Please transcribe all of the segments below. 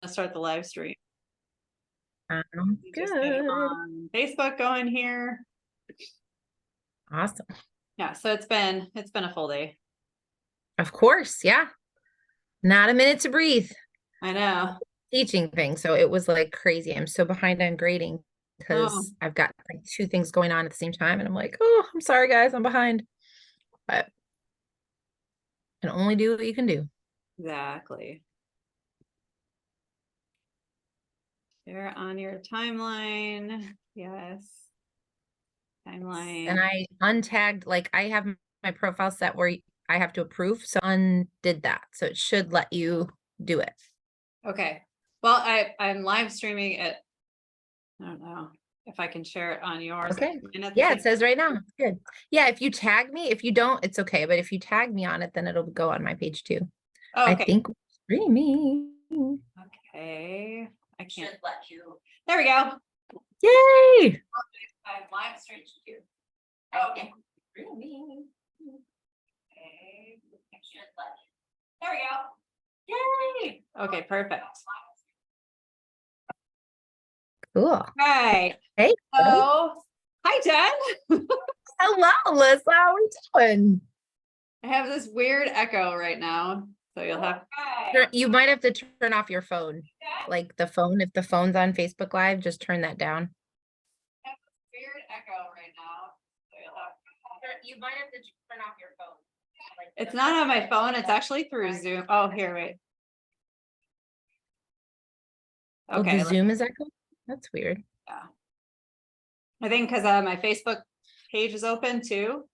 start the live stream. Just get Good. on Facebook going here. Awesome. Yeah, so it's been a full day. Of course, yeah. Not a minute to breathe. I know. Teaching things, so it was like crazy. I'm so behind on grading because I've got like 2 things going on at the same time, and I'm like, oh, I'm sorry, guys, I'm behind. But you can only do what you can do. Exactly. Share on your timeline. Yes. Timeline. And I untagged, like I have my profile set where I have to approve, so undid that. So it should let you do it. Okay. Well, I'm live streaming it. I don't know if I can share it on yours. Okay. Yeah, it says right now. Good. Yeah, if you tag me, if you don't, it's okay. But if you tag me on it, then it'll go on my page too. Oh, okay. I think we're streaming. Okay. I can't let you. There we go. Yay! I'm live streaming you. Okay. Streaming. Okay. I should let you. There we go. Yay! Okay, perfect. Cool. Right. Hey. So, hi, Jen. Hello, Alyssa. How are we doing? I have this weird echo right now, so you'll have. You might have to turn off your phone. Like the phone, if the phone's on Facebook Live, just turn that down. I have this weird echo right now, so you'll have. You might have to turn off your phone. Like it's not on my phone. It's actually through Zoom. Oh, here, wait. Okay. Oh, the Zoom is echoing? That's weird. Yeah. I think because my Facebook page is open too.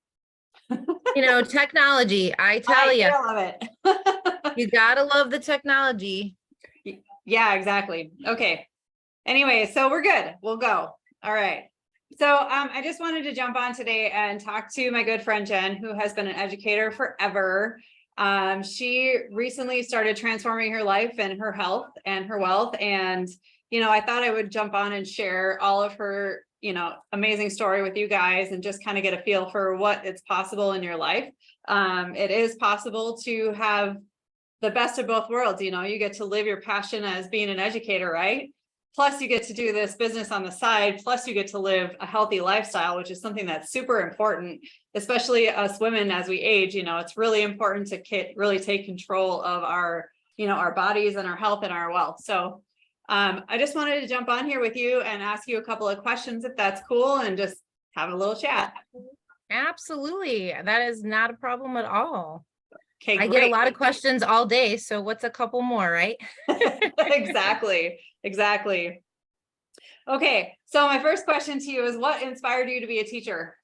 You know, technology, I tell you. I love it. You gotta love the technology. Yeah, exactly. Okay. Anyway, so we're good. We'll go. All right. So I just wanted to jump on today and talk to my good friend Jen, who has been an educator forever. She recently started transforming her life and her health and her wealth. And, I thought I would jump on and share all of her, amazing story with you guys and just kind of get a feel for what it's possible in your life. It is possible to have the best of both worlds. You get to live your passion as being an educator, right? Plus you get to do this business on the side. Plus you get to live a healthy lifestyle, which is something that's super important, especially us women as we age. It's really important to really take control of our, our bodies and our health and our wealth. So I just wanted to jump on here with you and ask you a couple of questions, if that's cool, and just have a little chat. Absolutely. That is not a problem at all. Okay, I get a lot of questions all day. So what's a couple more, right? Exactly. Okay. So my first question to you is, what inspired you to be a teacher?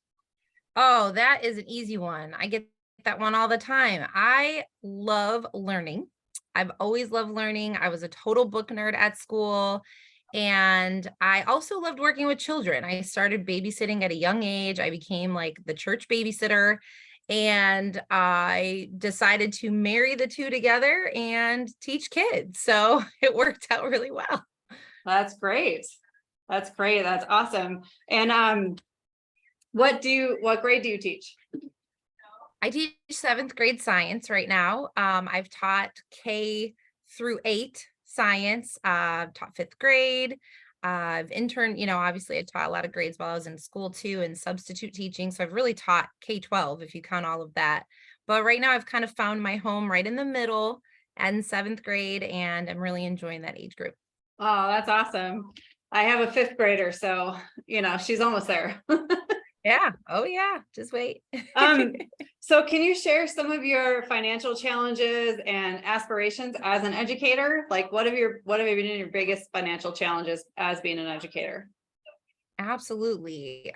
Oh, that is an easy one. I get that one all the time. I love learning. I've always loved learning. I was a total book nerd at school. And I also loved working with children. I started babysitting at a young age. I became like the church babysitter. And I decided to marry the two together and teach kids. So it worked out really well. That's great. That's awesome. And what grade do you teach? I teach 7th grade science right now. I've taught K through 8 science, taught 5th grade. I've interned, obviously I taught a lot of grades while I was in school too, and substitute teaching. So I've really taught K-12 if you count all of that. But right now I've kind of found my home right in the middle and 7th grade, and I'm really enjoying that age group. Oh, that's awesome. I have a 5th grader, so, she's almost there. Yeah. Oh yeah. Just wait. So can you share some of your financial challenges and aspirations as an educator? Like what have been your biggest financial challenges as being an educator? Absolutely.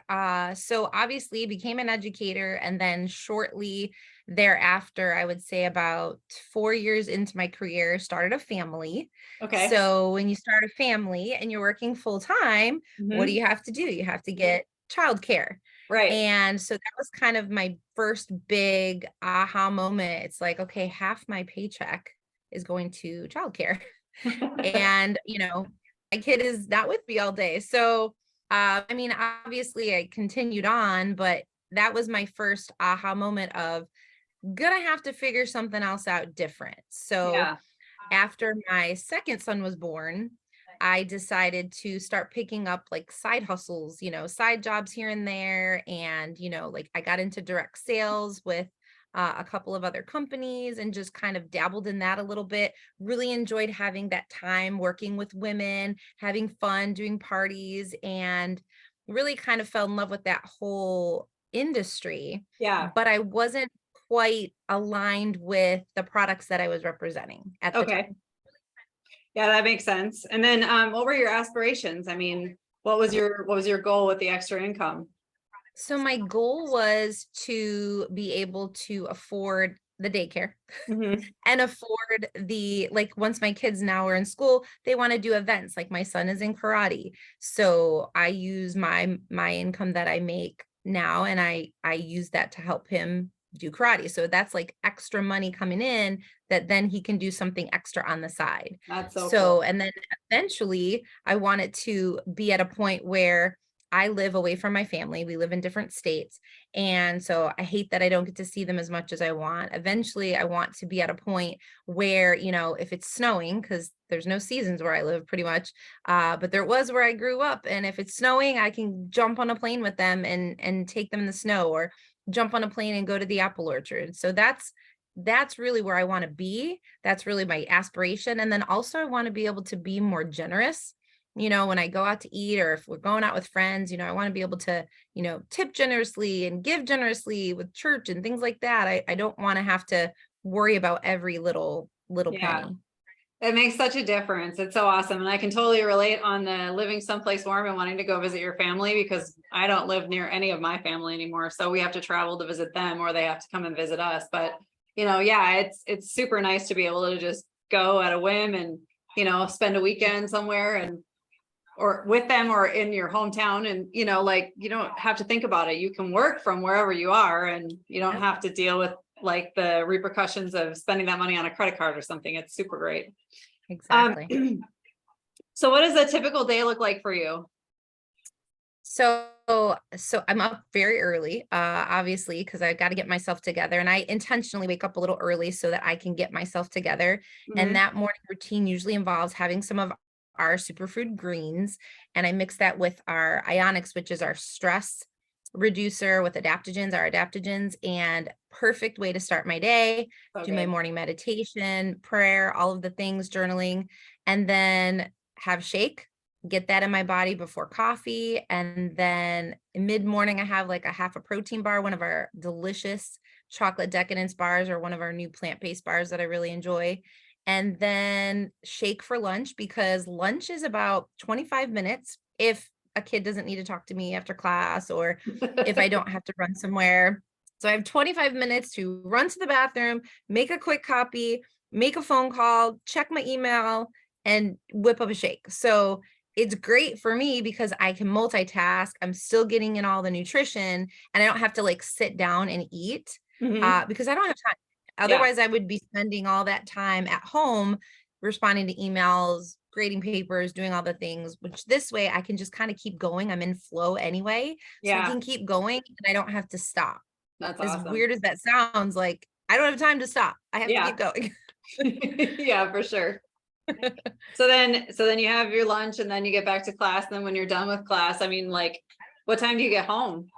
So obviously became an educator, and then shortly thereafter, I would say about 4 years into my career, started a family. Okay. So when you start a family and you're working full time, what do you have to do? You have to get childcare. Right. And so that was kind of my first big aha moment. It's like, okay, half my paycheck is going to childcare. And, my kid is not with me all day. So, obviously I continued on, but that was my first aha moment of gonna have to figure something else out different. So Yeah. after my second son was born, I decided to start picking up like side hustles, side jobs here and there. And, like I got into direct sales with a couple of other companies and just kind of dabbled in that a little bit. Really enjoyed having that time working with women, having fun, doing parties, and really kind of fell in love with that whole industry. Yeah. But I wasn't quite aligned with the products that I was representing at the Okay. time. Yeah, that makes sense. And then what were your aspirations? I mean, what was your goal with the extra income? So my goal was to be able to afford the daycare Mhm. and afford like once my kids now are in school, they want to do events. Like my son is in karate. So I use my income that I make now and I use that to help him do karate. So that's like extra money coming in that then he can do something extra on the side. That's so cool. So and then eventually I wanted to be at a point where I live away from my family. We live in different states. And so I hate that I don't get to see them as much as I want. Eventually, I want to be at a point where, if it's snowing, because there's no seasons where I live pretty much, but there was where I grew up. And if it's snowing, I can jump on a plane with them and take them in the snow or jump on a plane and go to the apple orchard. So that's really where I want to be. That's really my aspiration. And then also I want to be able to be more generous. When I go out to eat or if we're going out with friends, I want to be able to, tip generously and give generously with church and things like that. I don't want to have to worry about every little Yeah, penny. it makes such a difference. It's so awesome. And I can totally relate on the living someplace warm and wanting to go visit your family because I don't live near any of my family anymore. So we have to travel to visit them or they have to come and visit us. But, yeah, it's super nice to be able to just go at a whim and, spend a weekend somewhere and or with them or in your hometown. And, like, you don't have to think about it. You can work from wherever you are and you don't Yep, have to deal with like the repercussions of spending that money on a credit card or something. It's super great. Um, exactly. so what does a typical day look like for you? So I'm up very early, obviously, because I've got to get myself together. And I intentionally wake up a little early so that I can get myself together. And Mhm. that morning routine usually involves having some of our superfood greens. And I mix that with our ionics, which is our stress reducer with our adaptogens, and perfect way to start my day, So do my good. morning meditation, prayer, all of the things, journaling, and then have shake, get that in my body before coffee. And then mid morning, I have like a half a protein bar, one of our delicious chocolate decadence bars, or one of our new plant based bars that I really enjoy. And then shake for lunch because lunch is about 25 minutes if a kid doesn't need to talk to me after class or if I don't have to run somewhere. So I have 25 minutes to run to the bathroom, make a quick copy, make a phone call, check my email, and whip up a shake. So it's great for me because I can multitask. I'm still getting in all the nutrition and I don't have to like sit down and eat Mhm. because I don't have time. Yeah. Otherwise, I would be spending all that time at home responding to emails, grading papers, doing all the things, which this way I can just kind of keep going. I'm in flow anyway. So I Yeah. can keep going and I don't have to stop. That's As awesome. weird as that sounds, like I don't have time to stop. I have to Yeah. keep going. Yeah, for sure. So then you have your lunch and then you get back to class. And then when you're done with class, I mean, like, what time do you get home?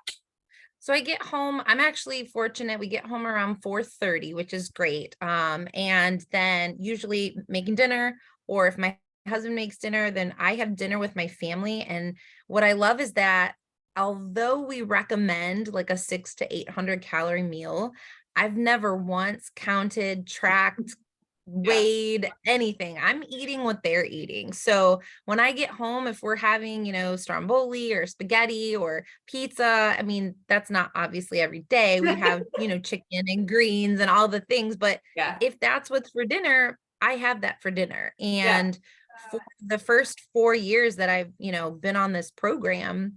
So I get home, I'm actually fortunate. We get home around 4:30, which is great. And then usually making dinner, or if my husband makes dinner, then I have dinner with my family. And what I love is that although we recommend like a 600 to 800 calorie meal, I've never once counted, tracked, Yeah. weighed anything. I'm eating what they're eating. So when I get home, if we're having, stromboli or spaghetti or pizza, I mean, that's not obviously every day. We have, chicken and greens and all the things, but Yeah. if that's what's for dinner, I have that for dinner. Yeah. And for the first 4 years that I've, been on this program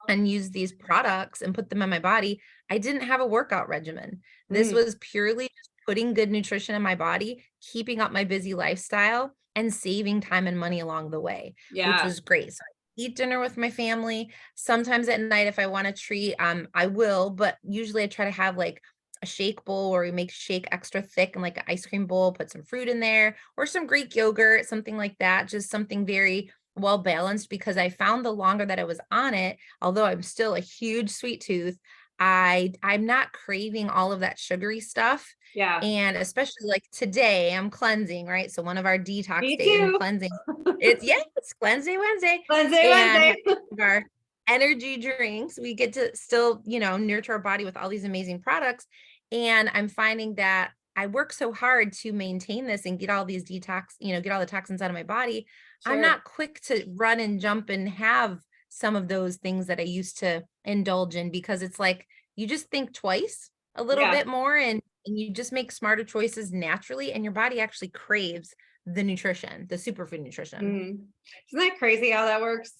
and used these products and put them in my body, I didn't have a workout regimen. This Mm. was purely just putting good nutrition in my body, keeping up my busy lifestyle, and saving time and money along the way, which Yeah. was great. So I eat dinner with my family. Sometimes at night, if I want to treat, I will, but usually I try to have like a shake bowl where we make shake extra thick and like an ice cream bowl, put some fruit in there or some Greek yogurt, something like that. Just something very well balanced, because I found the longer that I was on it, although I'm still a huge sweet tooth, I'm not craving all of that sugary stuff. Yeah. And especially like today, I'm cleansing, right? So one of our detox Me days and too. cleansing, it's Cleanse Wednesday, and Wednesday. our energy drinks. We get to still, nurture our body with all these amazing products. And I'm finding that I work so hard to maintain this and get all these detox, get all the toxins out of my body. I'm Sure. not quick to run and jump and have some of those things that I used to indulge in, because it's like you just think twice a little Yeah. bit more, and you just make smarter choices naturally, and your body actually craves the nutrition, the superfood nutrition. Isn't that crazy how that works?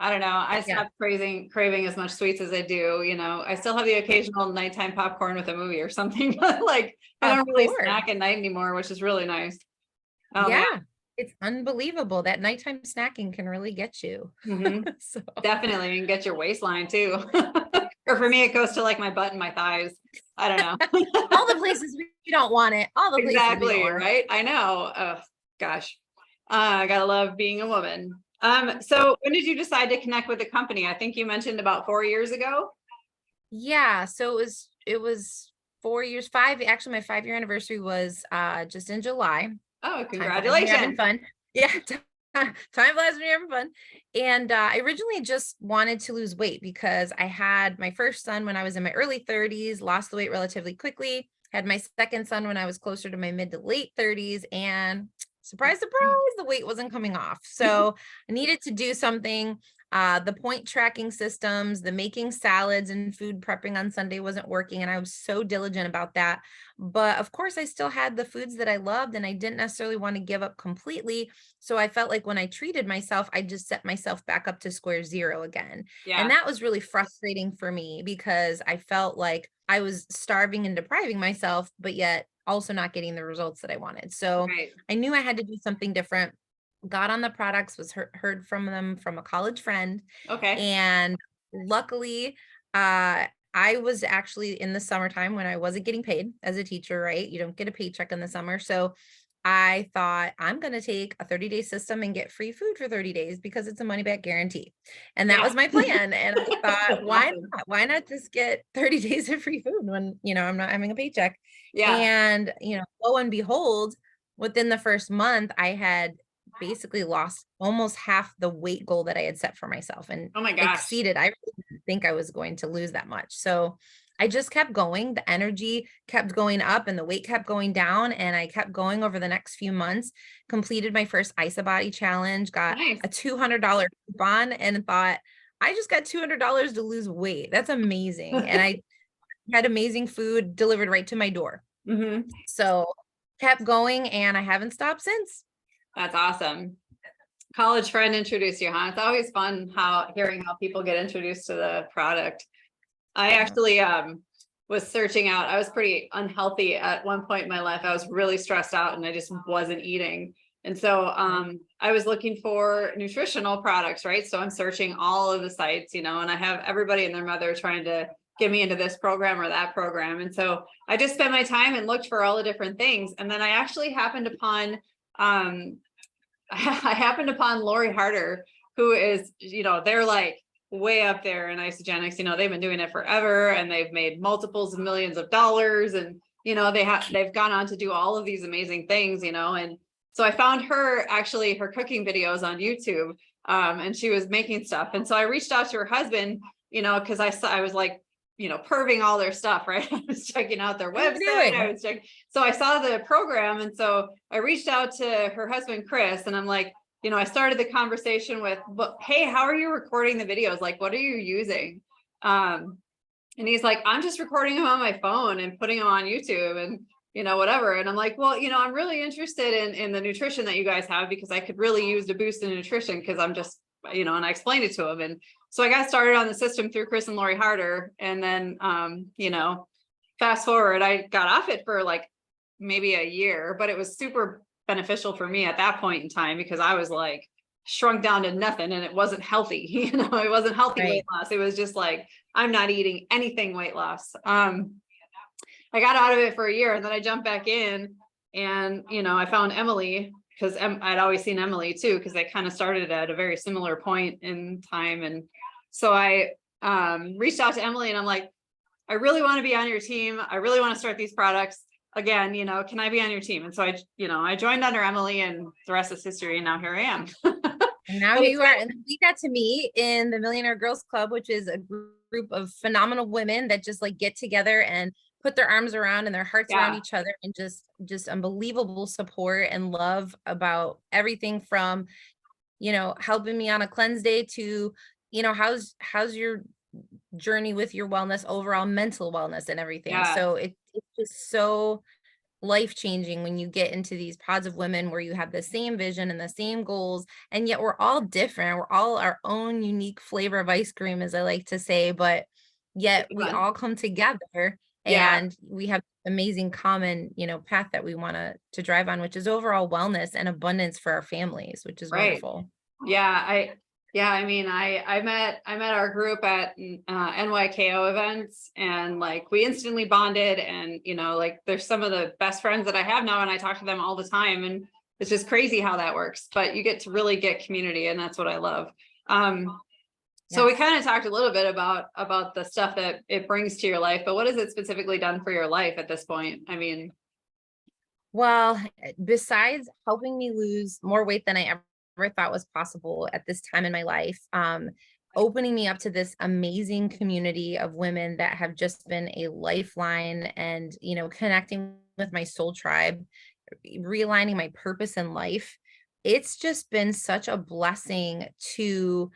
I don't know. I Yeah. stopped craving as much sweets as I do. I still have the occasional nighttime popcorn with a movie or something, but like I Of don't really course. snack at night anymore, which is really nice. Oh man. Yeah. It's unbelievable. That nighttime snacking can really get you. So Definitely, and get your waistline too. Or for me, it goes to like my butt and my thighs. I don't know. all the places we don't want it. All the places we don't Exactly, want it. right? I know. Oh gosh. I gotta love being a woman. So when did you decide to connect with the company? I think you mentioned about 4 years ago. Yeah. So it was 4 years, actually my 5-year anniversary was just in July. Oh, Time flies when you're having congratulations. fun. Yeah. Time flies when you're having fun. And I originally just wanted to lose weight because I had my first son when I was in my early 30s, lost the weight relatively quickly, had my second son when I was closer to my mid to late 30s, and surprise, surprise, the weight wasn't coming off. So I needed to do something. The point tracking systems, the making salads and food prepping on Sunday wasn't working. And I was so diligent about that. But of course, I still had the foods that I loved, and I didn't necessarily want to give up completely. So I felt like when I treated myself, I just set myself back up to square zero again. Yeah. And that was really frustrating for me, because I felt like I was starving and depriving myself, but yet also not getting the results that I wanted. So Right. I knew I had to do something different. Got on the products, was heard from them from a college friend. Okay. And luckily, I was actually in the summertime when I wasn't getting paid as a teacher, right? You don't get a paycheck in the summer. So I thought, I'm going to take a 30-day system and get free food for 30 days because it's a money back guarantee. And that Yeah. was my plan. And I thought, That's why awesome. not? Why not just get 30 days of free food when, I'm not having a paycheck? Yeah. And, lo and behold, within the first month, I had basically lost almost half the weight goal that I had set for myself, and Oh my gosh. exceeded. I really didn't think I was going to lose that much. So I just kept going. The energy kept going up and the weight kept going down. And I kept going over the next few months, completed my first Isa Body challenge, got Nice. a $200 coupon, and thought, I just got $200 to lose weight. That's amazing. And I had amazing food delivered right to my door. So kept going, and I haven't stopped since. That's awesome. College friend introduced you, huh? It's always fun hearing how people get introduced to the product. I actually was searching out. I was pretty unhealthy at one point in my life. I was really stressed out and I just wasn't eating. And so I was looking for nutritional products, right? So I'm searching all of the sites, and I have everybody and their mother trying to get me into this program or that program. And so I just spent my time and looked for all the different things. And then I actually happened upon I happened upon Lori Harder, who is, they're like way up there in isogenics. They've been doing it forever and they've made multiples of millions of dollars. And, they've gone on to do all of these amazing things, and so I found her cooking videos on YouTube, and she was making stuff. And so I reached out to her husband, because I was like, perving all their stuff, right? I was checking out their website. So I saw the program. And so I reached out to her husband, Chris, and I'm like, I started the conversation with, hey, how are you recording the videos? Like, what are you using? And he's like, I'm just recording them on my phone and putting them on YouTube and, whatever. And I'm like, well, I'm really interested in the nutrition that you guys have, because I could really use the boost in nutrition, because I'm just, and I explained it to him. And so I got started on the system through Chris and Lori Harder. And then, fast forward, I got off it for like maybe a year, but it was super beneficial for me at that point in time, because I was like shrunk down to nothing and it wasn't healthy. It wasn't healthy weight loss. It was just like, I'm not eating anything weight loss. I got out of it for a year and then I jumped back in and, I found Emily because I'd always seen Emily too, because they kind of started at a very similar point in time. And so I reached out to Emily and I'm like, I really want to be on your team. I really want to start these products again, can I be on your team? And so I joined under Emily and the rest is history. And now here I am. And now here you are. And we got to meet in the Millionaire Girls Club, which is a group of phenomenal women that just like get together and put their arms around and their hearts around each other, and just unbelievable support and love about everything from, helping me on a cleanse day to, how's your journey with your wellness, overall mental wellness and everything. Yeah. So it's just so life-changing when you get into these pods of women where you have the same vision and the same goals, and yet we're all different. We're all our own unique flavor of ice cream, as I like to say, but yet we all come together and we have amazing common, path that we want to drive on, which is overall wellness and abundance for our families, which is wonderful. I mean, I met our group at NYKO events and like we instantly bonded and, like there's some of the best friends that I have now and I talk to them all the time and it's just crazy how that works, but you get to really get community and that's what I love. So we kind of talked a little bit about the stuff that it brings to your life, but what has it specifically done for your life at this point? I mean, well, besides helping me lose more weight than I ever thought was possible at this time in my life, opening me up to this amazing community of women that have just been a lifeline and, connecting with my soul tribe, realigning my purpose in life. It's just been such a blessing to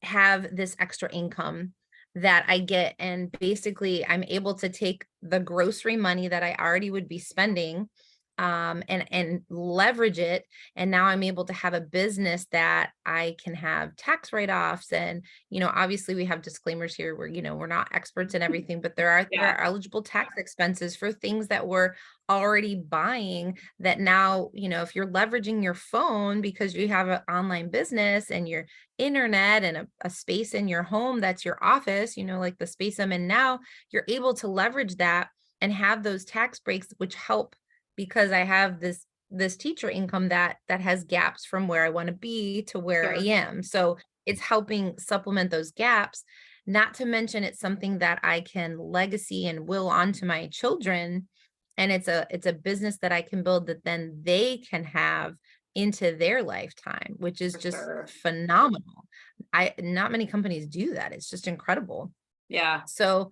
have this extra income that I get. And basically I'm able to take the grocery money that I already would be spending and leverage it. And now I'm able to have a business that I can have tax write-offs. And, obviously we have disclaimers here where, we're not experts in everything, but there are eligible tax expenses for things that we're already buying that now, if you're leveraging your phone because you have an online business and your internet and a space in your home, that's your office, like the space I'm in now, you're able to leverage that and have those tax breaks, which help because I have this teacher income that has gaps from where I want to be to where I am. So it's helping supplement those gaps, not to mention it's something that I can legacy and will onto my children. And it's a business that I can build that then they can have into their lifetime, which is just phenomenal. Not many companies do that. It's just incredible. Yeah. So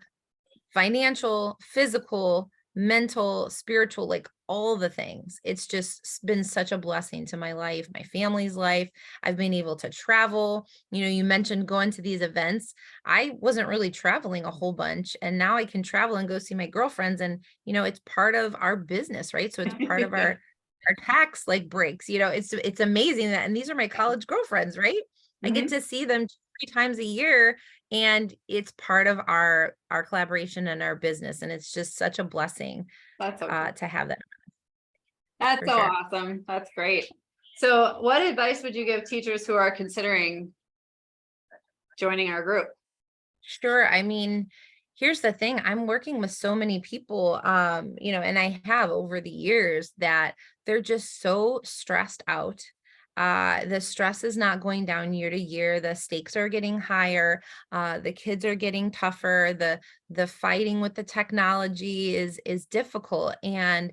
financial, physical, mental, spiritual, like all the things. It's just been such a blessing to my life, my family's life. I've been able to travel. You mentioned going to these events. I wasn't really traveling a whole bunch, and now I can travel and go see my girlfriends, and it's part of our business, right? So it's part of our tax like breaks. It's amazing that, and these are my college girlfriends, right? I get to see them 3 times a year, and it's part of our collaboration and our business. And it's just such a blessing to have that. That's so awesome. That's great. So what advice would you give teachers who are considering joining our group? Sure. I mean, here's the thing. I'm working with so many people, and I have over the years that they're just so stressed out. The stress is not going down year to year. The stakes are getting higher. The kids are getting tougher. The fighting with the technology is difficult. And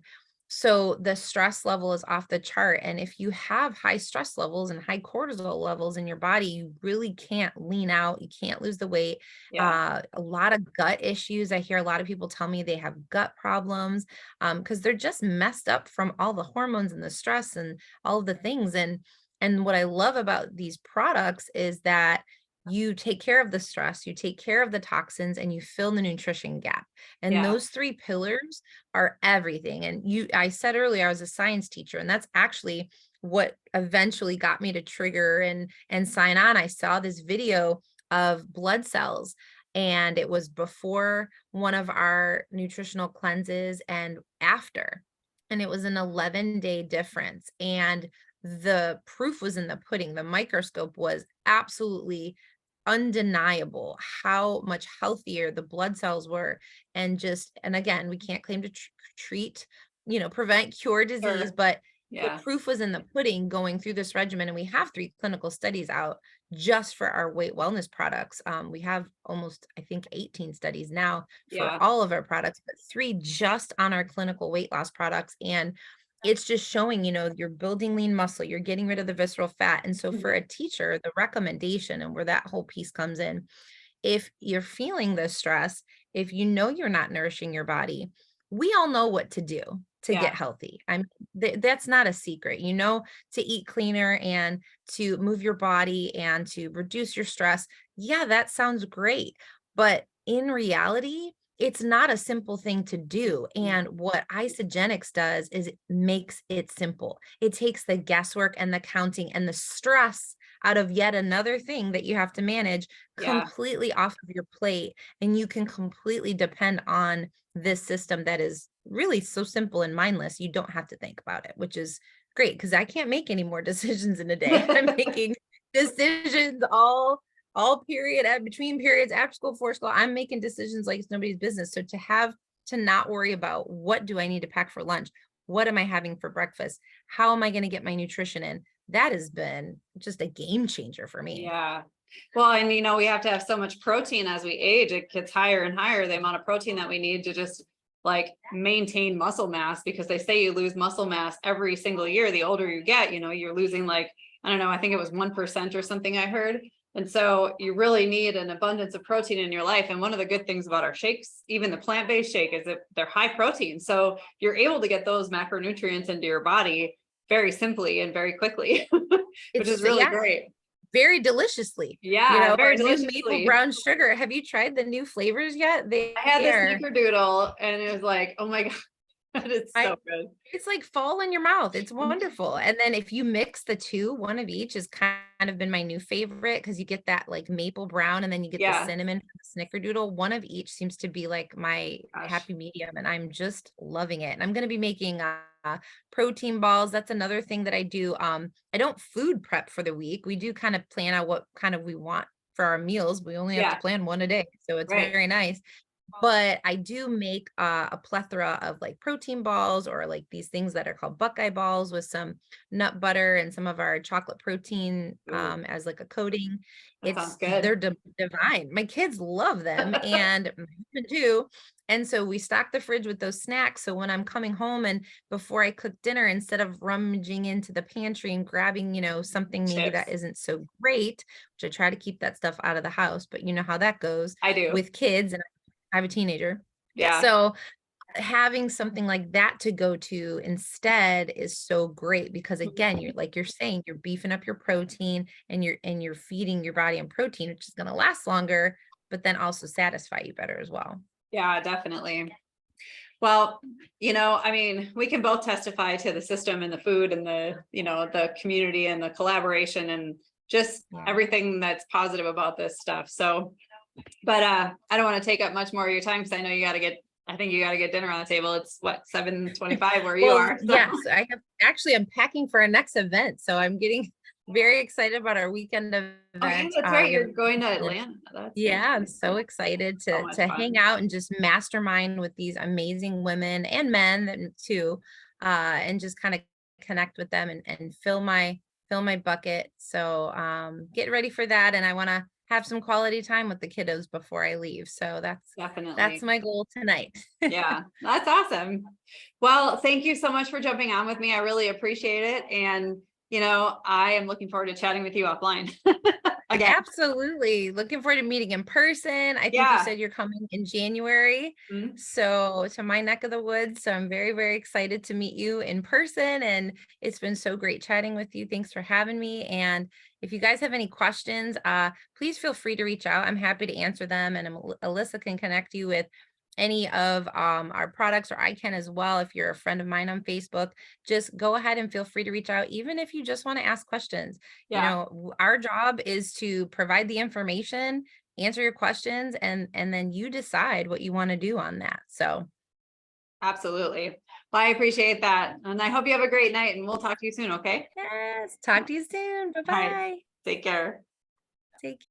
so the stress level is off the chart. And if you have high stress levels and high cortisol levels in your body, you really can't lean out. You can't lose the weight. A lot of gut issues. I hear a lot of people tell me they have gut problems because they're just messed up from all the hormones and the stress and all of the things. And what I love about these products is that you take care of the stress, you take care of the toxins, and you fill the nutrition gap. And those 3 pillars are everything. And I said earlier, I was a science teacher, and that's actually what eventually got me to trigger and sign on. I saw this video of blood cells, and it was before one of our nutritional cleanses and after, and it was an 11-day difference. And the proof was in the pudding. The microscope was absolutely undeniable how much healthier the blood cells were. And again, we can't claim to treat, prevent, cure disease, Sure. but the Yeah. proof was in the pudding going through this regimen. And we have 3 clinical studies out just for our weight wellness products. We have almost, I think, 18 studies now for Yeah. all of our products, but 3 just on our clinical weight loss products. And it's just showing, you're building lean muscle, you're getting rid of the visceral fat. And so for Mhm. a teacher, the recommendation and where that whole piece comes in, if you're feeling this stress, if you're not nourishing your body, we all know what to do to get Yeah. healthy. That's not a secret, to eat cleaner and to move your body and to reduce your stress. Yeah, that sounds great. But in reality, it's not a simple thing to do. Mm. And what Isogenics does is it makes it simple. It takes the guesswork and the counting and the stress out of yet another thing that you have to manage Yeah. completely off of your plate. And you can completely depend on this system that is really so simple and mindless. You don't have to think about it, which is great because I can't make any more decisions in a day. I'm making decisions all period at between periods, after school, before school. I'm making decisions like it's nobody's business. So to not worry about what do I need to pack for lunch? What am I having for breakfast? How am I going to get my nutrition in? That has been just a game changer for me. Yeah. Well, and we have to have so much protein as we age. It gets higher and higher, the amount of protein that we need to just like maintain muscle mass, because they say you lose muscle mass every single year. The older you get, you're losing like, I don't know, I think it was 1% or something I heard. And so you really need an abundance of protein in your life. And one of the good things about our shakes, even the plant-based shake, is that they're high protein. So you're able to get those macronutrients into your body very simply and very quickly, which is really Yeah, great. very deliciously. Yeah, very Our new maple deliciously. brown sugar. Have you tried the new flavors yet? I had this Are snickerdoodle and it was like, oh my God, it's I so good. It's like fall in your mouth. It's Mhm. wonderful. And then if you mix the two, one of each has kind of been my new favorite because you get that like maple brown and then you get the Yeah, cinnamon from the snickerdoodle. One of each seems to be like my gosh. happy medium, and I'm just loving it. And I'm going to be making protein balls. That's another thing that I do. I don't food prep for the week. We do kind of plan out what kind of we want for our meals. We only have to Yeah, plan one a day. So it's right. very nice. But I do make a plethora of like protein balls or like these things that are called Buckeye balls with some nut butter and some of our chocolate protein Ooh, as like a coating. that sounds They're good. divine. My kids love them and my husband too. And so we stock the fridge with those snacks. So when I'm coming home and before I cook dinner, instead of rummaging into the pantry and grabbing, something maybe that Chips. isn't so great, which I try to keep that stuff out of the house, but you know how that goes I do. with kids. And I have a teenager. Yeah. So having something like that to go to instead is so great because again, you're saying, you're beefing up your protein and you're feeding your body on protein, which is going to last longer, but then also satisfy you better as well. Yeah, definitely. Well, I mean, we can both testify to the system and the food and the community and the collaboration and just Yeah. everything that's positive about this stuff. So, but I don't want to take up much more of your time because I know I think you got to get dinner on the table. It's what, 7:25 where you Well, are. So, yes, I'm packing for our next event. So I'm getting very excited about our weekend oh yeah, event. that's right. We have You're going to Atlanta. That's so Yeah, I'm nice. so excited So to much hang fun. out and just mastermind with these amazing women and men too, and just kind of connect with them and fill my bucket. So get ready for that, and I want to have some quality time with the kiddos before I leave. So that's Definitely. my goal tonight. Yeah, that's awesome. Well, thank you so much for jumping on with me. I really appreciate it. And, I am looking forward to chatting with you offline again. Absolutely. Looking forward to meeting in person. I think you Yeah. said you're coming in January. Mhm. So to my neck of the woods. So I'm very, very excited to meet you in person. And it's been so great chatting with you. Thanks for having me. And if you guys have any questions, please feel free to reach out. I'm happy to answer them. And Alissa can connect you with any of our products, or I can as well. If you're a friend of mine on Facebook, just go ahead and feel free to reach out, even if you just want to ask questions. Yeah, Our job is to provide the information, answer your questions, and then you decide what you want to do on that. So absolutely. Well, I appreciate that. And I hope you have a great night and we'll talk to you soon. Okay. yes, talk to you soon. Bye All right. bye. Take care. Take